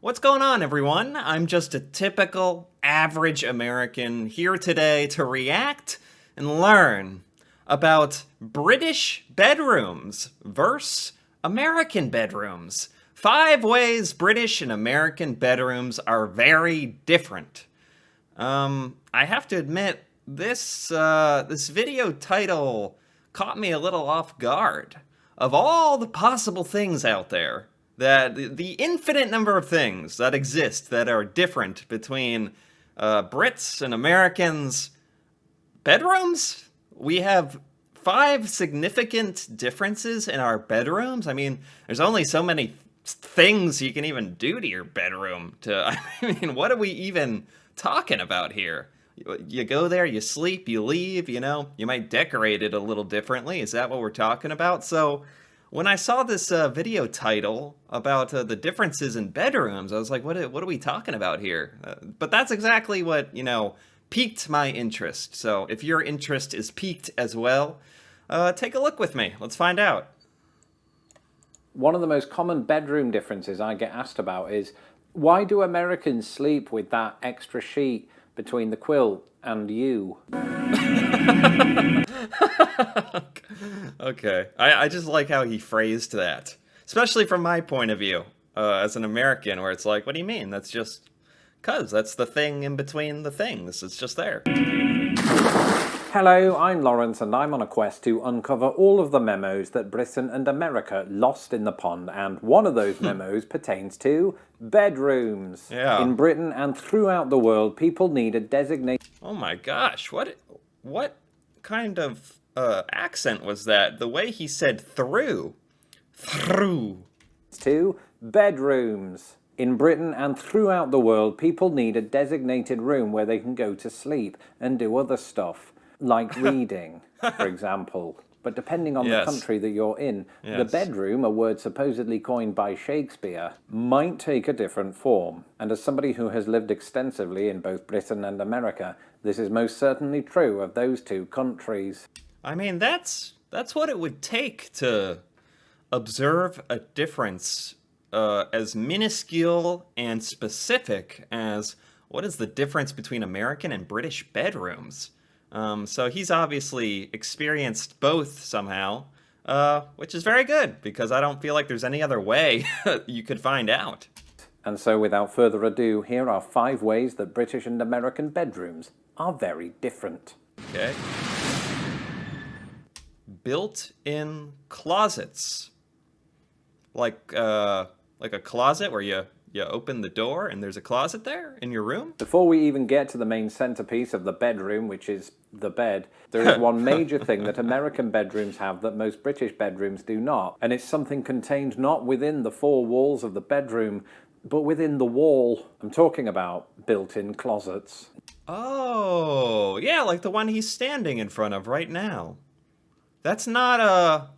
What's going on, everyone? I'm just a typical, average American here today to react and learn about British bedrooms versus American bedrooms. 5 ways British and American bedrooms are very different. I have to admit, this video title caught me a little off guard. Of all the possible things out there, that the infinite number of things that exist that are different between Brits and Americans, bedrooms? We have 5 significant differences in our bedrooms. I mean, there's only so many things you can even do to your bedroom. I mean, what are we even talking about here? You go there, you sleep, you leave, you know, you might decorate it a little differently. Is that what we're talking about? So when I saw this video title about the differences in bedrooms, I was like, what are we talking about here? But that's exactly what, piqued my interest. So if your interest is piqued as well, take a look with me. Let's find out. One of the most common bedroom differences I get asked about is, why do Americans sleep with that extra sheet between the quilt and you? Okay. I just like how he phrased that. Especially from my point of view, as an American, where it's like, what do you mean? That's just... 'cause that's the thing in between the things. It's just there. Hello, I'm Lawrence and I'm on a quest to uncover all of the memos that Britain and America lost in the pond, and one of those memos pertains to bedrooms. Yeah. In Britain and throughout the world, people need a designated... Oh my gosh, what kind of accent was that? The way he said through. Through. to bedrooms. In Britain and throughout the world, people need a designated room where they can go to sleep and do other stuff, like reading, for example. But depending on Yes. the country that you're in, the Yes. bedroom, a word supposedly coined by Shakespeare, might take a different form. And as somebody who has lived extensively in both Britain and America, this is most certainly true of those two countries. I mean, that's what it would take to observe a difference as minuscule and specific as what is the difference between American and British bedrooms. So he's obviously experienced both somehow, which is very good, because I don't feel like there's any other way you could find out. And so without further ado, here are 5 ways that British and American bedrooms are very different. Okay. Built-in closets. Like a closet where you open the door and there's a closet there in your room? Before we even get to the main centerpiece of the bedroom, which is the bed, there is one major thing that American bedrooms have that most British bedrooms do not, and it's something contained not within the 4 walls of the bedroom, but within the wall. I'm talking about built-in closets. Oh, yeah, like the one he's standing in front of right now. That's not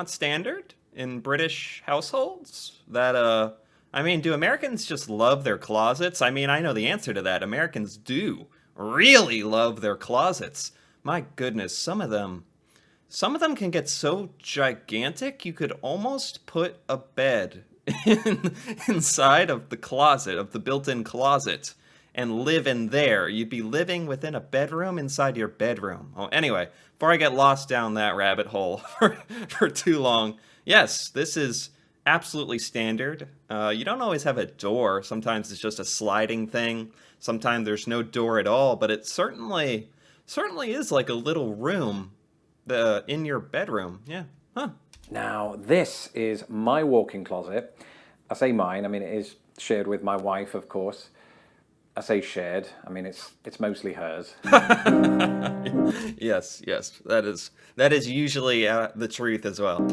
standard in British households? I mean, do Americans just love their closets? I mean, I know the answer to that. Americans do really love their closets. My goodness, some of them can get so gigantic you could almost put a bed inside of the closet, of the built-in closet, and live in there. You'd be living within a bedroom inside your bedroom. Oh, anyway, before I get lost down that rabbit hole for too long, yes, this is absolutely standard. You don't always have a door. Sometimes it's just a sliding thing. Sometimes there's no door at all, but it certainly is like a little room in your bedroom. Yeah. Huh. Now, this is my walk-in closet. I say mine, I mean it is shared with my wife, of course. I say shared, I mean it's mostly hers. Yes, that is usually the truth as well.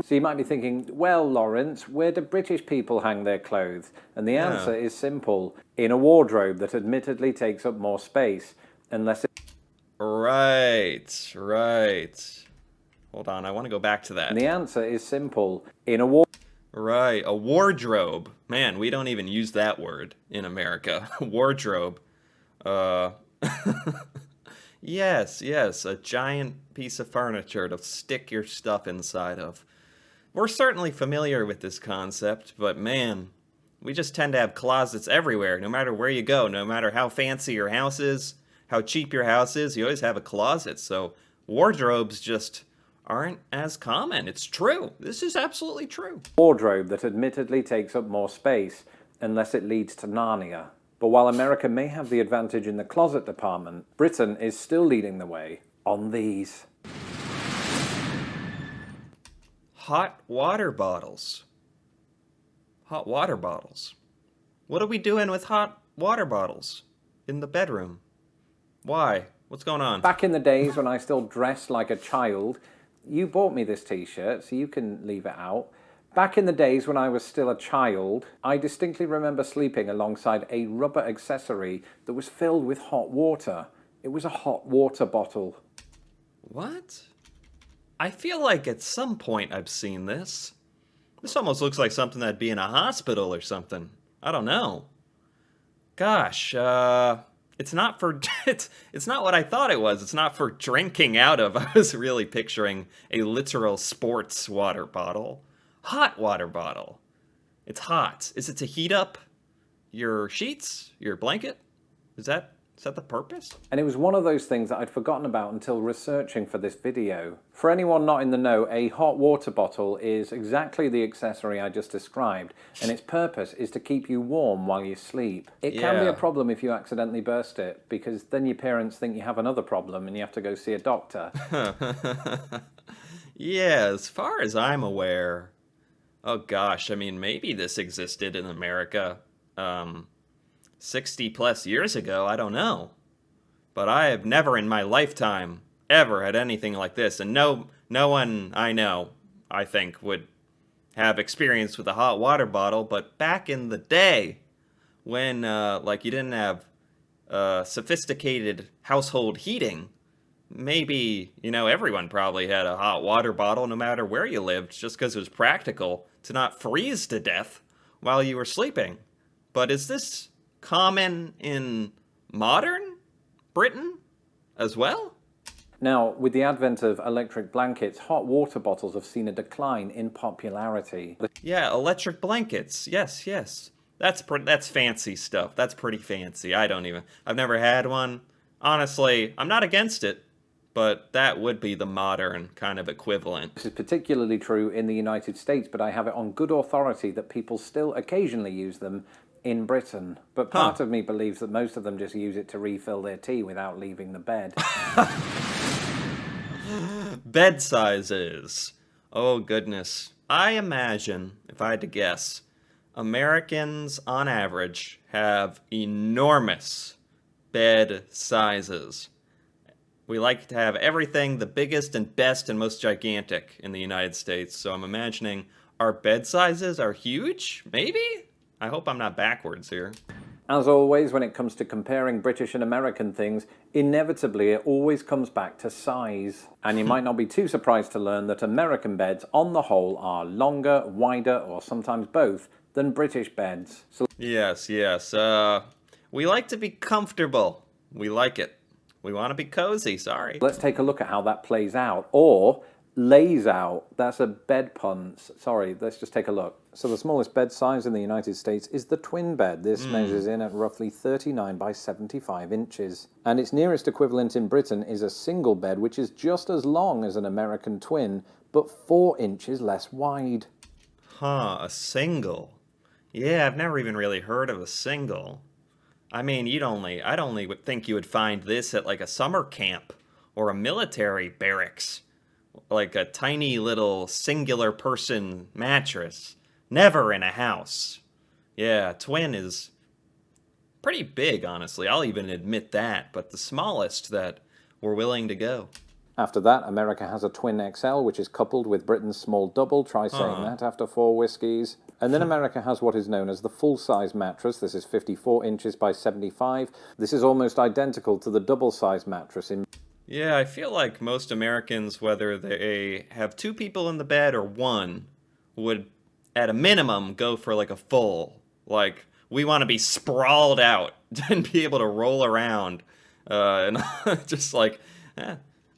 So you might be thinking, well, Lawrence, where do British people hang their clothes? And the answer is simple: in a wardrobe that admittedly takes up more space, unless it... Right. Hold on, I want to go back to that. And the answer is simple: in a Right, a wardrobe. Man, we don't even use that word in America. Wardrobe. Yes, a giant piece of furniture to stick your stuff inside of. We're certainly familiar with this concept, but man, We just tend to have closets everywhere, no matter where you go, no matter how fancy your house is, how cheap your house is, you always have a closet. So wardrobes just aren't as common. It's true. This is absolutely true. Wardrobe that admittedly takes up more space, unless it leads to Narnia. But while America may have the advantage in the closet department, Britain is still leading the way on these. Hot water bottles. Hot water bottles. What are we doing with hot water bottles in the bedroom? Why? What's going on? Back in the days when I still dressed like a child, you bought me this t-shirt, so you can leave it out. Back in the days when I was still a child, I distinctly remember sleeping alongside a rubber accessory that was filled with hot water. It was a hot water bottle. What? I feel like at some point I've seen this. This almost looks like something that'd be in a hospital or something. I don't know. Gosh, it's not for it's not what I thought it was. It's not for drinking out of. I was really picturing a literal sports water bottle. Hot water bottle. It's hot. Is it to heat up your sheets, your blanket? Is that the purpose? And it was one of those things that I'd forgotten about until researching for this video. For anyone not in the know, a hot water bottle is exactly the accessory I just described, and its purpose is to keep you warm while you sleep. It can be Yeah. a problem if you accidentally burst it, because then your parents think you have another problem and you have to go see a doctor. Yeah, as far as I'm aware. Oh gosh, I mean, maybe this existed in America 60 plus years ago, I don't know. But I have never in my lifetime ever had anything like this, and no one I know, I think, would have experience with a hot water bottle. But back in the day, when like you didn't have sophisticated household heating, maybe, you know, everyone probably had a hot water bottle no matter where you lived, just because it was practical to not freeze to death while you were sleeping. But is this common in modern Britain as well? Now, with the advent of electric blankets, hot water bottles have seen a decline in popularity. Yeah, electric blankets. Yes. That's fancy stuff. That's pretty fancy. I've never had one. Honestly, I'm not against it, but that would be the modern kind of equivalent. This is particularly true in the United States, but I have it on good authority that people still occasionally use them in Britain. But part of me believes that most of them just use it to refill their tea without leaving the bed. Bed sizes. Oh, goodness. I imagine, if I had to guess, Americans on average have enormous bed sizes. We like to have everything the biggest and best and most gigantic in the United States, so I'm imagining our bed sizes are huge? Maybe? I hope I'm not backwards here. As always, when it comes to comparing British and American things, inevitably it always comes back to size. And you might not be too surprised to learn that American beds, on the whole, are longer, wider, or sometimes both, than British beds. So Yes. We like to be comfortable. We like it. We want to be cozy, sorry. let's take a look at how that plays out, or lays out. That's a bed pun. Sorry, let's just take a look. So the smallest bed size in the United States is the twin bed. This measures in at roughly 39 by 75 inches. And its nearest equivalent in Britain is a single bed, which is just as long as an American twin, but 4 inches less wide. A single. Yeah, I've never even really heard of a single. I mean, I'd only would think you would find this at like a summer camp or a military barracks. Like a tiny little singular person mattress. Never in a house. Yeah, twin is pretty big, honestly. I'll even admit that, but the smallest that we're willing to go. After that, America has a twin XL, which is coupled with Britain's small double. Try saying that after 4 whiskeys. And then America has what is known as the full-size mattress. This is 54 inches by 75. This is almost identical to the double-size mattress in... Yeah, I feel like most Americans, whether they have 2 people in the bed or 1, would, at a minimum, go for like a full. Like, we want to be sprawled out and be able to roll around. And just like,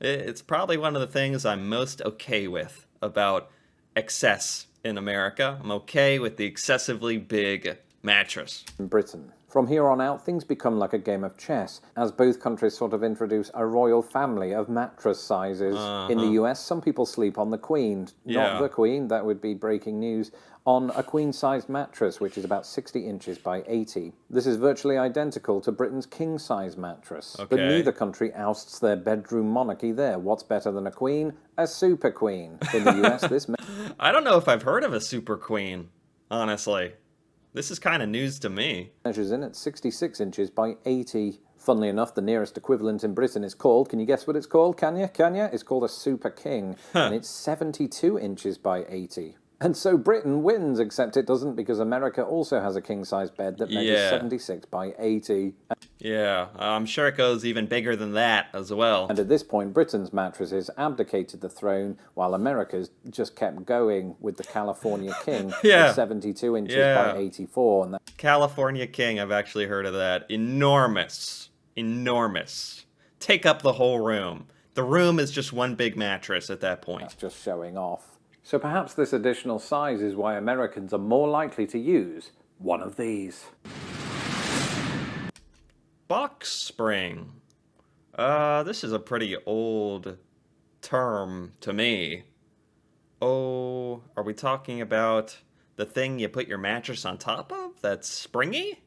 it's probably one of the things I'm most okay with about excess in America. I'm okay with the excessively big mattress. in Britain. From here on out, things become like a game of chess, as both countries sort of introduce a royal family of mattress sizes. In the US, some people sleep on the Queen. Yeah. Not the Queen, that would be breaking news. On a queen-sized mattress, which is about 60 inches by 80. This is virtually identical to Britain's king-size mattress. But Okay. neither country ousts their bedroom monarchy there. What's better than a queen? A super queen. In the US, this I don't know if I've heard of a super queen, honestly. This is kind of news to me. measures in at 66 inches by 80. Funnily enough, the nearest equivalent in Britain is called, can you guess what it's called, can you? It's called a Super King, and it's 72 inches by 80. And so Britain wins, except it doesn't, because America also has a king-size bed that measures Yeah. 76 by 80. Yeah, I'm sure it goes even bigger than that as well. And at this point, Britain's mattresses abdicated the throne, while America's just kept going with the California King Yeah. at 72 inches Yeah. by 84. And California King, I've actually heard of that. Enormous. Enormous. Take up the whole room. The room is just one big mattress at that point. that's just showing off. So perhaps this additional size is why Americans are more likely to use one of these. Box spring. This is a pretty old term to me. Oh, are we talking about the thing you put your mattress on top of that's springy?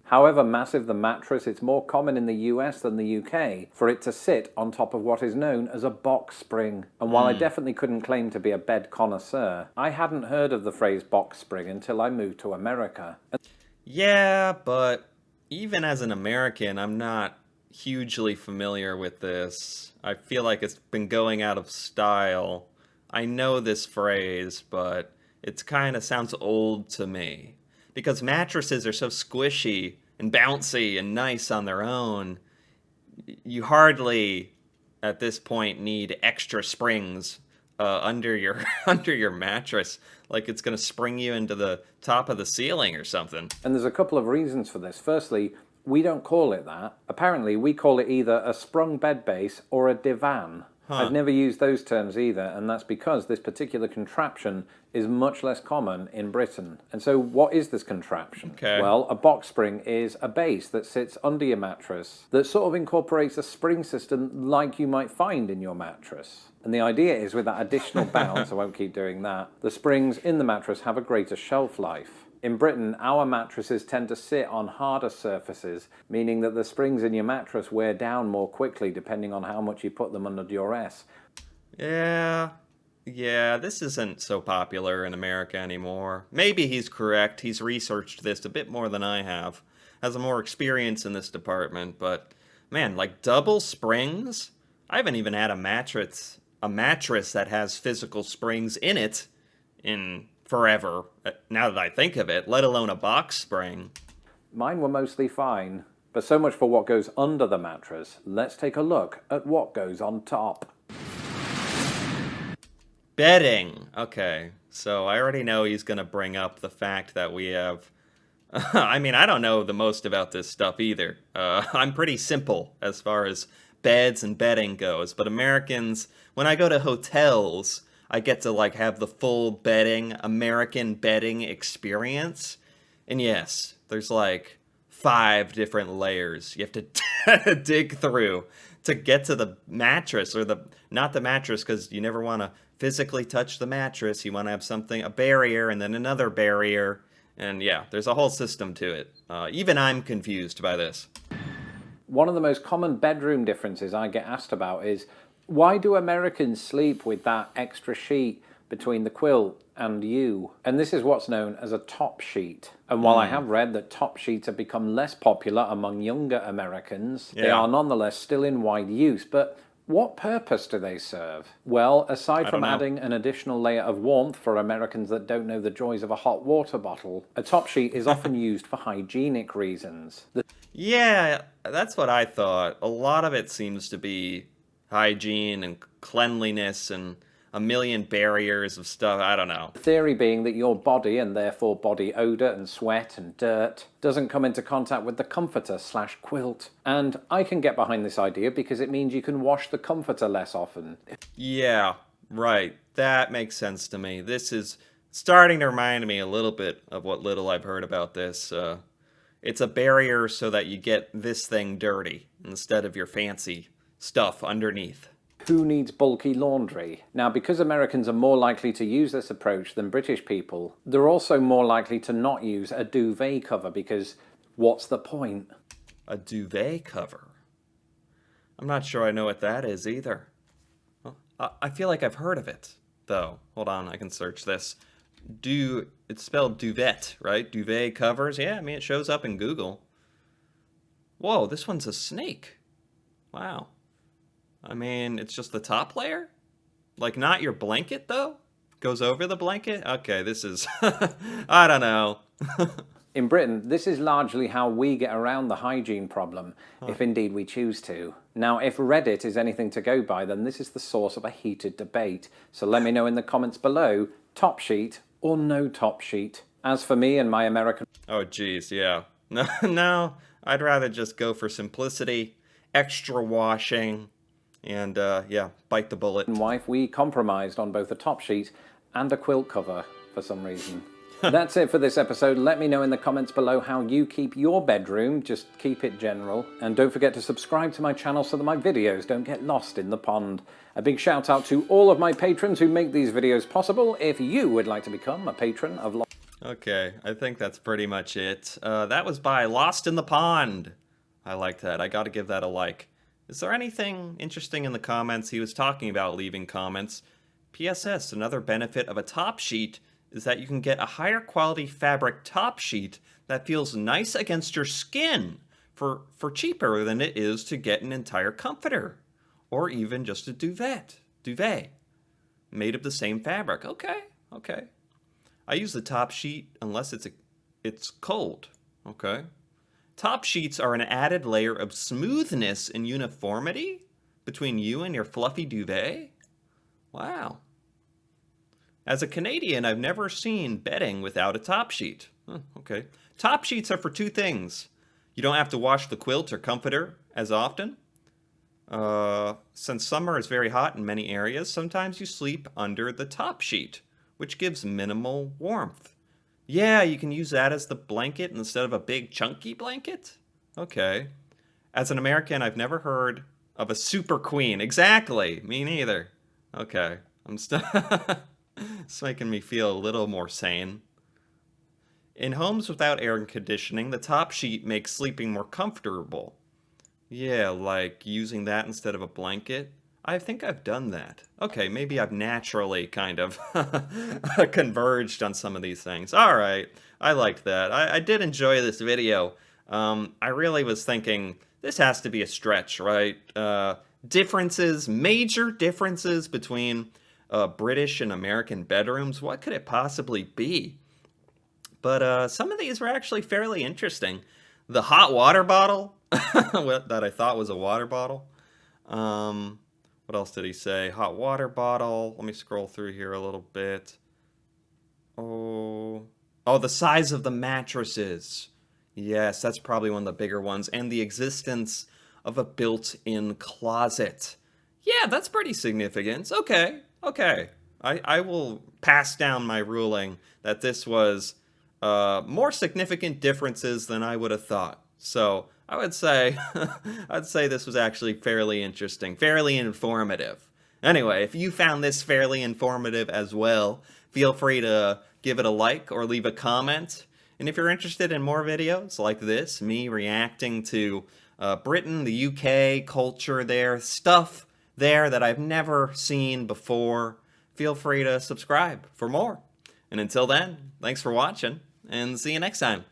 However massive the mattress, it's more common in the US than the UK for it to sit on top of what is known as a box spring. And while I definitely couldn't claim to be a bed connoisseur, I hadn't heard of the phrase box spring until I moved to America. Yeah, but even as an American, I'm not hugely familiar with this. I feel like it's been going out of style. I know this phrase, but it's kind of sounds old to me. Because mattresses are so squishy and bouncy and nice on their own, you hardly, at this point, need extra springs under your under your mattress, like it's gonna spring you into the top of the ceiling or something. And there's a couple of reasons for this. Firstly, we don't call it that. Apparently, we call it either a sprung bed base or a divan. I've never used those terms either, and that's because this particular contraption is much less common in Britain. And so what is this contraption? Okay. Well, a box spring is a base that sits under your mattress that sort of incorporates a spring system like you might find in your mattress. And the idea is with that additional bounce, I won't keep doing that, the springs in the mattress have a greater shelf life. In Britain, our mattresses tend to sit on harder surfaces, meaning that the springs in your mattress wear down more quickly depending on how much you put them under duress. Yeah, this isn't so popular in America anymore. Maybe he's correct. He's researched this a bit more than I have. Has more experience in this department, but man, like double springs? I haven't even had a mattress that has physical springs in it in forever, now that I think of it, let alone a box spring. Mine were mostly fine, but so much for what goes under the mattress. Let's take a look at what goes on top. Bedding. Okay, so I already know he's going to bring up the fact that we have... I mean, I don't know the most about this stuff either. I'm pretty simple as far as beds and bedding goes, but Americans, when I go to hotels, I get to like have the full bedding, American bedding experience. And yes, there's like 5 different layers you have to dig through to get to the mattress, or not the mattress, because you never want to physically touch the mattress. You want to have something, a barrier, and then another barrier. And yeah, there's a whole system to it. Even I'm confused by this. One of the most common bedroom differences I get asked about is, why do Americans sleep with that extra sheet between the quilt and you? And this is what's known as a top sheet. And while I have read that top sheets have become less popular among younger Americans, they Yeah. are nonetheless still in wide use. But what purpose do they serve? Well, aside from know. adding an additional layer of warmth for Americans that don't know the joys of a hot water bottle, a top sheet is often used for hygienic reasons. Yeah, that's what I thought. A lot of it seems to be hygiene and cleanliness and a million barriers of stuff. I don't know. The theory being that your body, and therefore body odor and sweat and dirt, doesn't come into contact with the comforter/quilt. And I can get behind this idea because it means you can wash the comforter less often. Yeah, right. That makes sense to me. This is starting to remind me a little bit of what little I've heard about this. It's a barrier so that you get this thing dirty instead of your fancy stuff underneath. Who needs bulky laundry? Now, because Americans are more likely to use this approach than British people, they're also more likely to not use a duvet cover because what's the point? A duvet cover? I'm not sure I know what that is either. Well, I feel like I've heard of it, though. Hold on, I can search this. It's spelled duvet, right? Duvet covers? Yeah, I mean, it shows up in Google. Whoa, this one's a snake. Wow. I mean, it's just the top layer? Like, not your blanket, though? Goes over the blanket? Okay, this is... I don't know. In Britain, this is largely how we get around the hygiene problem, if indeed we choose to. Now, if Reddit is anything to go by, then this is the source of a heated debate. So let me know in the comments below, top sheet or no top sheet. As for me and my American... Oh, geez, yeah. No, I'd rather just go for simplicity, extra washing, and, yeah, bite the bullet. wife, we compromised on both a top sheet and a quilt cover for some reason. That's it for this episode. Let me know in the comments below how you keep your bedroom. Just keep it general. And don't forget to subscribe to my channel so that my videos don't get lost in the pond. A big shout out to all of my patrons who make these videos possible. If you would like to become a patron of... Okay, I think that's pretty much it. That was by Lost in the Pond. I like that. I gotta give that a like. Is there anything interesting in the comments? He was talking about leaving comments. PSS, another benefit of a top sheet is that you can get a higher quality fabric top sheet that feels nice against your skin for cheaper than it is to get an entire comforter. Or even just a duvet made of the same fabric. Okay. I use the top sheet unless it's cold, okay? Top sheets are an added layer of smoothness and uniformity between you and your fluffy duvet. Wow. As a Canadian, I've never seen bedding without a top sheet. Okay. Top sheets are for two things. You don't have to wash the quilt or comforter as often. Since summer is very hot in many areas, sometimes you sleep under the top sheet, which gives minimal warmth. Yeah, you can use that as the blanket instead of a big chunky blanket? Okay. As an American, I've never heard of a super queen. Exactly. Me neither. Okay. It's making me feel a little more sane. In homes without air conditioning, the top sheet makes sleeping more comfortable. Yeah, like using that instead of a blanket. I think I've done that. Okay, maybe I've naturally kind of converged on some of these things. All right, I liked that. I did enjoy this video. I really was thinking, this has to be a stretch, right? Major differences between British and American bedrooms. What could it possibly be? But some of these were actually fairly interesting. The hot water bottle, that I thought was a water bottle. What else did he say? Hot water bottle. Let me scroll through here a little bit. Oh, the size of the mattresses. Yes, that's probably one of the bigger ones. And the existence of a built-in closet. Yeah, that's pretty significant. Okay. I will pass down my ruling that this was more significant differences than I would have thought. So I would say, I'd say this was actually fairly interesting, fairly informative. Anyway, if you found this fairly informative as well, feel free to give it a like or leave a comment. And if you're interested in more videos like this, me reacting to Britain, the UK, culture there, stuff there that I've never seen before, feel free to subscribe for more. And until then, thanks for watching, and see you next time.